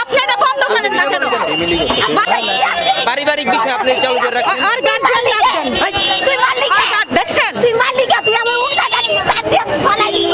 আপনারা বন্ধ করেন না কেন? পারিবারিক বিষয় আপনি চালু করে রাখেন। আর গার্জিয়ান লাগবেন। তুই মালিক দেখছেন? তুই মালিক তুই আমার উন্ডাটা কি তার দিয়ে ফলাই দিছ?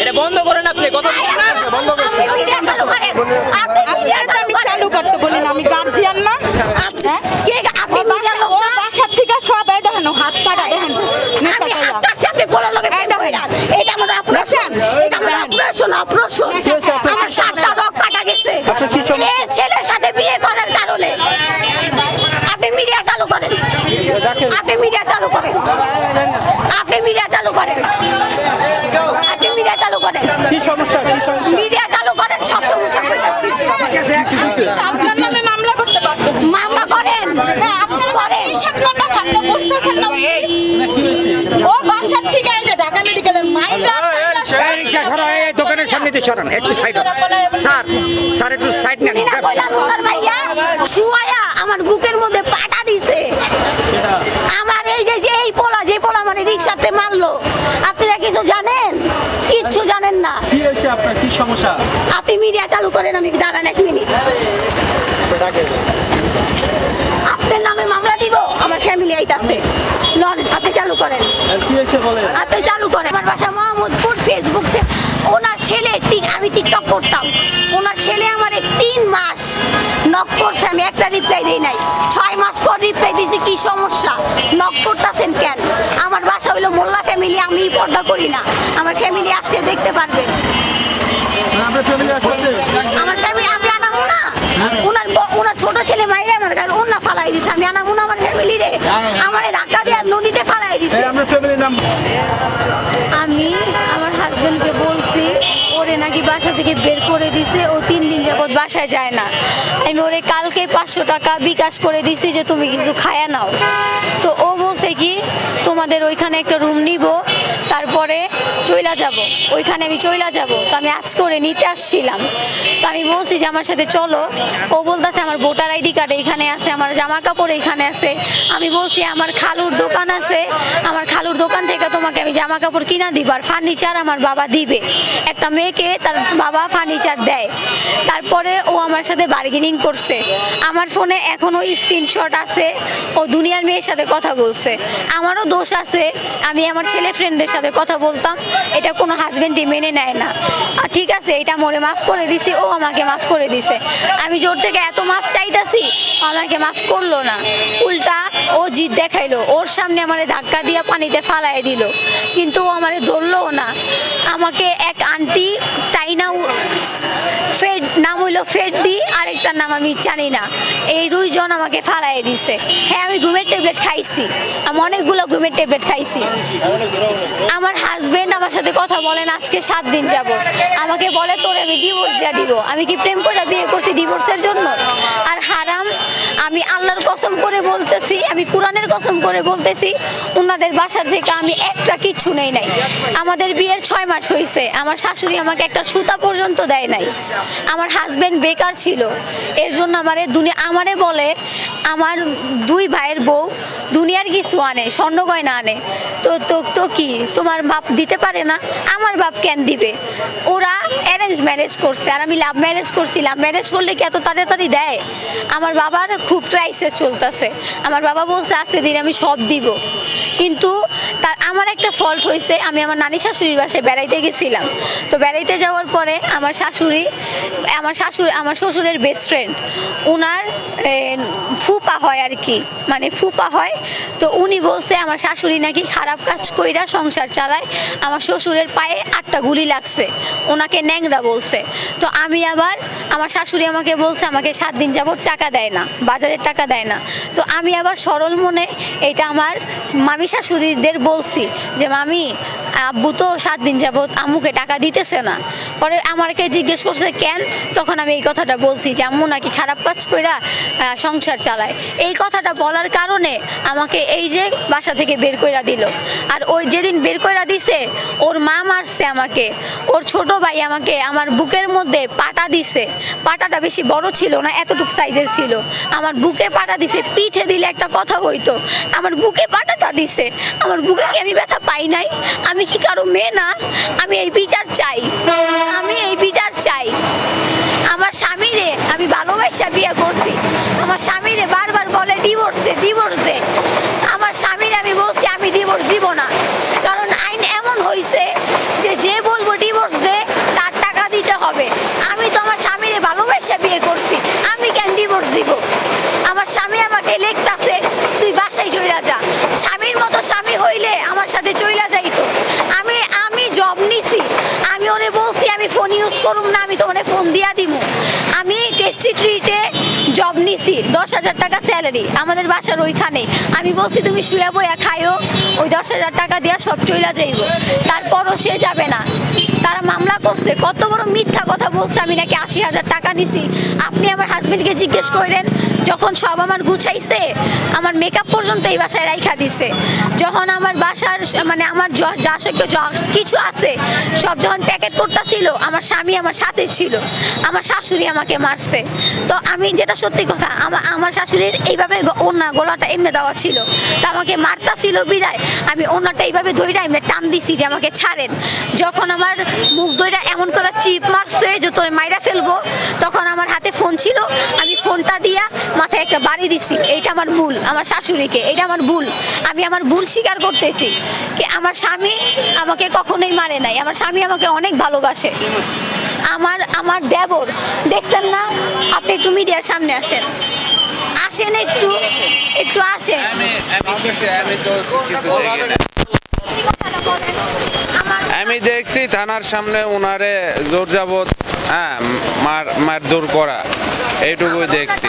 এটা বন্ধ করেন আপনি কথা বলেন না। বন্ধ করেন। মিডিয়া চালু করেন। আপনি মিডিয়া চালু করতে বলেন আমি গার্জিয়ান না। কে আপনি মিডিয়া লোক না? বাসার থেকে সব এই দেখেন হাত কাটা দেখেন। আমি হাত কাটছি আপনি বলার লগে এই দেখেন। এটা আমার অপারেশন। এটা আমার অপারেশন। আমার 7টা রক কাটা গেছে। এই ছেলের সাথে বিয়ে করার কারণে আপনি মিডিয়া চালু করেন। আপনি মিডিয়া চালু করেন। আপনি মিডিয়া চালু করেন। আপনি মিডিয়া চালু করেন। কি সমস্যা? মিডিয়া চালু করেন সব সমস্যা কইতাছি। আপনার নামে মামলা করতে পারবেন। মামলা করেন। হ্যাঁ আপনি করেন। সত্যটা আপনি বুঝতেছেন না। ও বাসার থেকে এই যে ঢাকা মেডিকেলের মাইরা রিকশা ধরা এই দোকানের সামনে দিয়ে চড়ান একটু সাইড স্যার একটু সাইড নেন। ভাইয়া শুয়ায়া আমার বুকের মধ্যে পাটা দিছে। আমার এই যে এই পোলা মানে রিকশাতে মারলো। আপনারা কিছু জানেন? কিচ্ছু জানেন না। কি হইছে আপনার? কি সমস্যা? আপনি মিডিয়া চালু করেন। আমি দাঁড়ান 1 মিনিট। আপনার নামে মামলা দিব। আমার ফ্যামিলি আইতাছে। লন আপনি চালু করেন। কি হইছে বলেন? আপনি চালু করেন। আমার বাসা মোহাম্মদপুর। ফেসবুকে ওনার ছেলে আমি টিকটক করতাম। ওনার ছেলে আমারে 3 মাস নক করছে। আমি একটা রিপ্লাই দেই নাই। 6 মাস পর রিপ্লাই দিছি। কি সমস্যা? নক করতেছেন কেন? আমার বাসা হইলো মোল্লা ফ্যামিলি। আমি পর্দা করি না। আমার ফ্যামিলি আসলে দেখতে পারবেন। আমার ফ্যামিলি আসছে। আমার ফ্যামিলি আমি আনামু না। ওনার ছোট ছেলে মাইরে আমার গায়ে ওন্না ফালাই দিছে। আমি আনামু না আমার ফ্যামিলি রে। আমারে ধাক্কা দিয়ে নদীতে ফালাই দিছে। আমার ফ্যামিলির নাম আমি আমার হাজবেন্ডকে বলছি ওরে নাকি বাসা থেকে বের করে দিছে। ও 3 দিন যাবত বাসায় যায় না। আমি ওরে কালকে 500 টাকা বিকাশ করে দিছি যে তুমি কিছু খায়া নাও। তো ও বলছে কি তোমাদের ওইখানে একটা রুম নিব তারপরে চইলা যাব। ওইখানে আমি চইলা যাব। তো আমি আজ করে নিতে আসছিলাম। তো আমি বলছি যে আমার সাথে চলো। ও বলতেছে আমার ভোটার আইডি কার্ড এখানে আছে, আমার জামা কাপড় এখানে আছে। আমি বলছি আমার খালুর দোকান আছে, আমার খালুর দোকান থেকে তোমাকে আমি জামা কাপড় কিনা দিব আর ফার্নিচার আমার বাবা দিবে। একটা মেয়েকে তার বাবা ফার্নিচার দেয়। তারপরে ও আমার সাথে বার্গেনিং করছে। আমার ফোনে এখনো স্ক্রিনশট আছে। ও দুনিয়ার মেয়ের সাথে কথা বলছে। আমারও দোষ আছে। আমি আমার ছেলে ফ্রেন্ডদের সাথে কথা বলতাম। এটা কোনো হাজবেন্ডই মেনে নেয় না। আর ঠিক আছে এটা মোরে মাফ করে দিছি। ও আমাকে মাফ করে দিছে। আমি জোর থেকে এত মাফ চাইতাছি আমাকে মাফ করলো না। উল্টা ও জিদ দেখাইলো। ওর সামনে আমারে ধাক্কা দিয়ে পানিতে ফালাই দিল। কিন্তু ও আমারে ধরলো না। আমাকে এক আন্টি টাইনা ফেড নাম হইলো ফেডদি, আরেকটার নাম আমি জানি না। এই 2 জন আমাকে ফালাই দিছে। হ্যাঁ আমি ঘুমের ট্যাবলেট খাইছি। আমি অনেকগুলো ঘুমের ট্যাবলেট খাইছি। আমার হাজবেন্ড আমার সাথে কথা বলেন আজকে 7 দিন যাব। আমাকে বলে তোরে আমি ডিভোর্স দিয়ে দিব। আমি কি প্রেম করে বিয়ে করছি ডিভোর্সের জন্য? আর হারাম আমি আল্লাহর কসম করে বলতেছি, আমি কোরআনের কসম করে বলতেছি ওনাদের বাসা থেকে আমি একটা কিচ্ছু নেই নাই। আমাদের বিয়ের 6 মাস হয়েছে। আমার শাশুড়ি আমাকে একটা সুতা পর্যন্ত দেয় নাই। আমার হাজবেন্ড বেকার ছিল। এর জন্য আমারে বলে আমার 2 ভাইয়ের বউ দুনিয়ার কিছু আনে, স্বর্ণ গয়না আনে। তো কি তোমার বাপ দিতে পারে না? আমার বাপ কেন দিবে? ওরা অ্যারেঞ্জ ম্যারেজ করছে আর আমি লাভ ম্যারেজ করছি। লাভ ম্যারেজ করলে কি এত তাড়াতাড়ি দেয়? আমার বাবার খুব ক্রাইসিস চলতেছে। আমার বাবা বলছে আজকে দিন আমি সব দিব। কিন্তু আমার একটা ফল্ট হয়েছে। আমি আমার নানি শাশুড়ির বাসায় বেড়াইতে গেছিলাম। তো বেড়াইতে যাওয়ার পরে আমার শ্বশুরের বেস্ট ফ্রেন্ড ওনার ফুপা হয় আর কি, মানে ফুপা হয়। তো উনি বলছে আমার শাশুড়ি নাকি খারাপ কাজ কইরা সংসার চালায়। আমার শ্বশুরের পায়ে 8টা গুলি লাগছে। ওনাকে ন্যাংরা বলছে। তো আমার শাশুড়ি আমাকে বলছে আমাকে 7 দিন যাবত টাকা দেয় না, বাজারের টাকা দেয় না। তো আমি আবার সরল মনে এটা আমার মামি শাশুড়িদের বলছি যে মামি আব্বু তো 7 দিন যাবত আম্মুকে টাকা দিতেছে না। পরে আমাকে জিজ্ঞেস করছে কেন? তখন আমি এই কথাটা বলছি যে আম্মু নাকি খারাপ কাজ কইরা সংসার চালায়। এই কথাটা বলার কারণে আমাকে এই যে বাসা থেকে বের কইরা দিল। আর ওই যেদিন বের কইরা দিছে ওর মা মারছে আমাকে। ওর ছোট ভাই আমাকে আমার বুকের মধ্যে পাটা দিছে। পাটাটা বেশি বড় ছিল না, এতটুকু সাইজের ছিল। আমার বুকে পাটা দিছে। পিঠে দিলে একটা কথা হইতো। আমার বুকে পাটাটা দিছে। আমার বুকে কি আমি ব্যথা পাই নাই? আমি কি কারো মেয়ে না? আমি এই বিচার চাই। আমি এই বিচার চাই। বিয়ে করছি। আমার স্বামীরে বারবার বলে ডিভোর্স দে, ডিভোর্স দে। আমার স্বামীর আমি বলছি আমি ডিভোর্স দিব না, কারণ আইন এমন হয়েছে যে যে বলবো ডিভোর্স দে তার টাকা দিতে হবে। আমি তো আমার স্বামীরে ভালোবাসা বিয়ে করছি, আমি কেন ডিভোর্স দিব? আমার স্বামী আমাকে লেখতাছে তুই বাসায় চইলা যা। স্বামীর মতো স্বামী হইলে আমার সাথে চইলা যাইতো। আমি জব নিছি, আমি ওরে বলছি আমি ফোন ইউজ করুম না, আমি তোমার ফোন দিয়া দিমু। আমি টেস্টি ট্রিটে জব নিছি, 10,000 টাকা স্যালারি, আমাদের বাসার ওইখানে। আমি বলছি তুমি শুয়ে বইয়া খাইও, ওই 10,000 টাকা দিয়া সব চইলা যাইব। তারপরও সে যাবে না, তারা মামলা করছে। কত বড় মিথ্যা কথা বলছে আমি নাকি 80,000 টাকা নিছি। আপনি আমার হাজবেন্ডকে জিজ্ঞেস করেন, যখন সব আমার গুছাইছে, আমার মেকআপ পর্যন্ত এই বাসায় রাইখা দিছে। যখন আমার বাসার মানে আমার যা কিছু আছে সব যখন প্যাকেট করতেছিল, আমার স্বামী আমার সাথে ছিল। আমার শাশুড়ি আমাকে মারছে। তো আমি যেটা সত্যি কথা, আমার শাশুড়ির এইভাবে ওনা গলাটা এমনি দেওয়া ছিল, তো আমাকে মারতাছিল বিদায় আমি ওনাটা এইভাবে ধইরা এমনি টান দিছি যে আমাকে ছাড়েন। যখন আমার মুখ ধইরা এমন করে চিপ মারছে যে তোর মাইরা ফেলবো, তখন আমার হাতে ফোন ছিল, আমি ফোনটা দিয়া মাথায় একটা বাড়ি দিছি। এইটা আমার ভুল, আমার শাশুড়িকে, এটা আমার ভুল। আমি আমার ভুল স্বীকার করতেছি কি আমার স্বামী আমাকে কখনোই মারে নাই। আমার স্বামী আমাকে অনেক ভালোবাসে। আমার দেবর দেখছেন না, আপনি একটু মিডিয়ার সামনে আসেন, আসেন একটু আসেন। আমি দেখছি থানার সামনে ওনারে জোর যাবত মারধর করা, এইটুকুই দেখছি।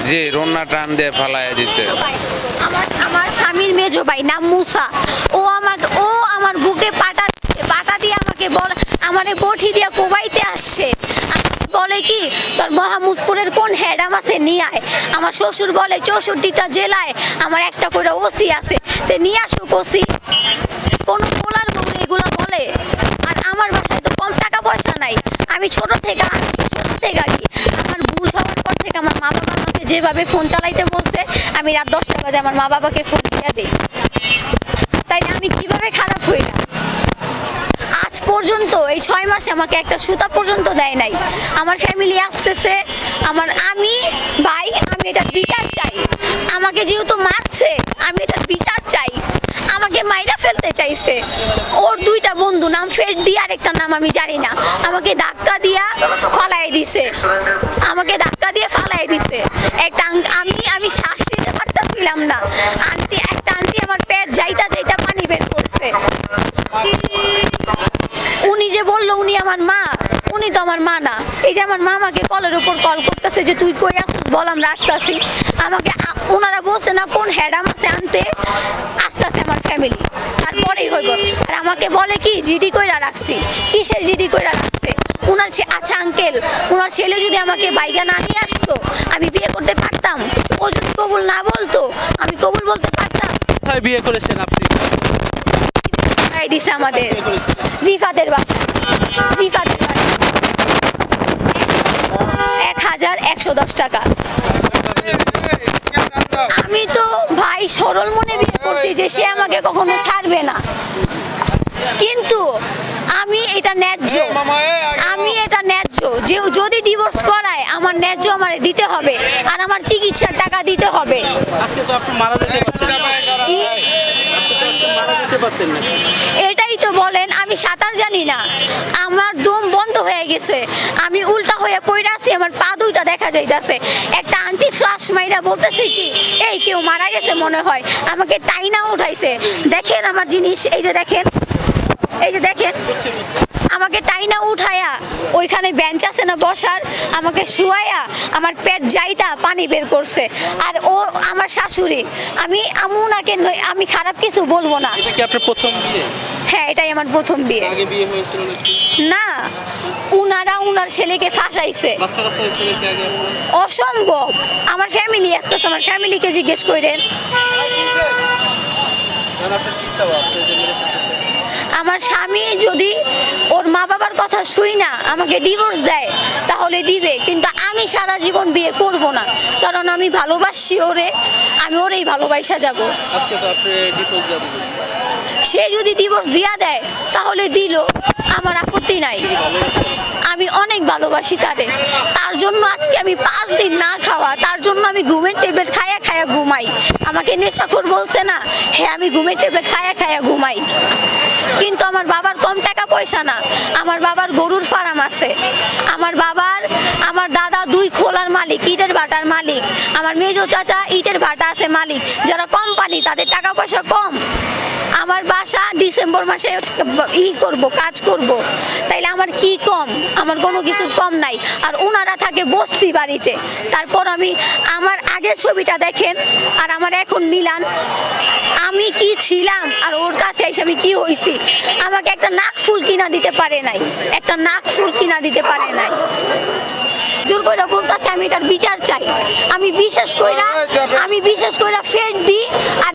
জি, রন্না টান দিয়ে ফালাইয়া দিছে। আমার স্বামীর মেজো ভাই নাম মুসা, ও আমার বুকে পাটা দিয়ে আমাকে বল, আমারে বটি দিয়ে কোবাইতে আসছে। বলে কি তোর মোহাম্মদপুরের কোন হেডাম আছে নিয়ে আয়। আমার শ্বশুর বলে 64টা জেলায় আমার একটা করে ওসি আছে, তে নিয়ে আসুক ওসি। কোন পোলার বউ এগুলো বলে? আর আমার বাসায় তো কম টাকা পয়সা নাই। আমি ছোট থেকে কি আমার বুঝ হওয়ার পর থেকে আমার মা বাবা আমাকে যেভাবে ফোন চালাইতে বলছে, আমি রাত 10টা বাজে আমার মা বাবাকে ফোন দিয়ে দিই। তাই আমি কিভাবে খারাপ হই না? আজ পর্যন্ত এই 6 মাসে আমাকে একটা সুতা পর্যন্ত দেয় নাই। আমার ফ্যামিলি আসতেছে, আমি এটার বিচার চাই। আমাকে যেহেতু মারছে, আমি এটার বিচার চাই। আমাকে মাইরা ফেলতে চাইছে। ওর 2টা বন্ধু, নাম ফেরদি আর একটা নাম আমি জানি না, আমাকে ধাক্কা দিয়া ফালাই দিছে। একটা আমি শ্বাস নিতে পারতেছিলাম না। একটা আন্টি আমার পেট যাইতা পানি বের করছে। উনি যে বললো উনি আমার মা, উনি তো আমার মা না। এই যে আমার মা আমাকে কলের উপর কল করতেছে যে তুই কই আসছিস, বললাম রাস্তা আছি। আমাকে ওনারা বলছে না কোন হেডাম আছে আনতে, আস্তে আস্তে আমার ফ্যামিলি, তারপরেই হইব। আর আমাকে বলে কি জিডি কইরা রাখছি। কিসের জিডি কইরা রাখছে? ওনার আচ্ছা আঙ্কেল, ওনার ছেলে যদি আমাকে বাইগা না নিয়ে আসতো আমি বিয়ে করতে পারতাম। ও যদি কবুল না বলতো আমি কবুল বলতে পারতাম। কোথায় বিয়ে করেছেন আপনি? দিছে আমাদের রিফাতের বাসা। 1,110 টাকা। আমি তো ভাই সরল মনে বিয়ে করছি যে সে আমাকে কখনো ছাড়বে না, কিন্তু আমি এটা ন্যায্য যে যদি ডিভোর্স করায় আমার ন্যায্য আমার দিতে হবে, আর আমার চিকিৎসার টাকা দিতে হবে। আজকে তো আপনি মারা যেতে পারতেন না। এটাই তো বলেন, আমি সাঁতার জানি না, আমার দম বন্ধ হয়ে গেছে, আমি উল্টা হয়ে পড়ে আছি, আমার পা 2টা দেখা যাইতাছে। একটা আন্টি ফ্লাশ মাইরা বলতেছে কি এই কেউ মারা গেছে মনে হয়, আমাকে টাইনা উঠাইছে। দেখেন আমার জিনিস, এই যে দেখেন আমাকে টাইনা উঠায়া ওইখানে বেঞ্চ আছে না বসার, আমাকে শুয়ায়া আমার পেট যাইতা পানি বের করছে। আর ও আমার শাশুড়ি, আমি খারাপ কিছু বলবো না। এটা কি আপনার প্রথম বিয়ে? হ্যাঁ, এটাই আমার প্রথম বিয়ে। আগে বিয়ে হয়েছিল নাকি? না, উনার ছেলেকে ফাঁসাইছে। বাচ্চা কাচ্চা হয়েছিল কি আগে? অসম্ভব। আমার ফ্যামিলি আসতেছে, আমার ফ্যামিলিকে জিজ্ঞেস করেন। আমার স্বামী যদি ওর মা বাবার কথা শুই না আমাকে ডিভোর্স দেয় তাহলে দিবে, কিন্তু আমি সারা জীবন বিয়ে করব না, কারণ আমি ভালোবাসি ওরে, আমি ওরেই ভালোবাসা যাব। আজকে তো আপনি ডিভোর্স দিয়ে দিবেন। সে যদি ডিভোর্স দিয়া দেয় তাহলে দিল, আমার আপত্তি নাই। আমি অনেক ভালোবাসি তার জন্য আজকে আমি 5 5 দিন না খাওয়া, তার জন্য আমি ঘুমের ট্যাবলেট খায়া খায়া ঘুমাই। আমাকে নেশাখোর বলছে না, হ্যাঁ আমি ঘুমের ট্যাবলেট খায়া খায়া ঘুমাই। কিন্তু আমার বাবার কম টাকা পয়সা না, আমার বাবার গরুর ফার্ম আছে, আমার দাদা 2 খোলার মালিক, ইটের ভাটার মালিক, আমার মেজো চাচা ইটের ভাটা আছে মালিক, যারা কোম্পানি তাদের টাকা পয়সা কম। আমার বাসা ডিসেম্বর মাসে কাজ করব, তাইলে আমার কি কম? আমার কোনো কিছুর কম নাই। আর ওনারা থাকে বস্তি বাড়িতে। তারপর আমার আগের ছবিটা দেখেন আর আমার এখন মিলান, আমি কি ছিলাম আর ওর কাছে এসে আমি কি হইছি। আমাকে একটা নাকফুল কিনা দিতে পারে নাই, একটা নাকফুল কিনা দিতে পারে নাই। জোর করে বলতেছে আমি এটার বিচার চাই। আমি বিশেষ কইরা ফের দিই আর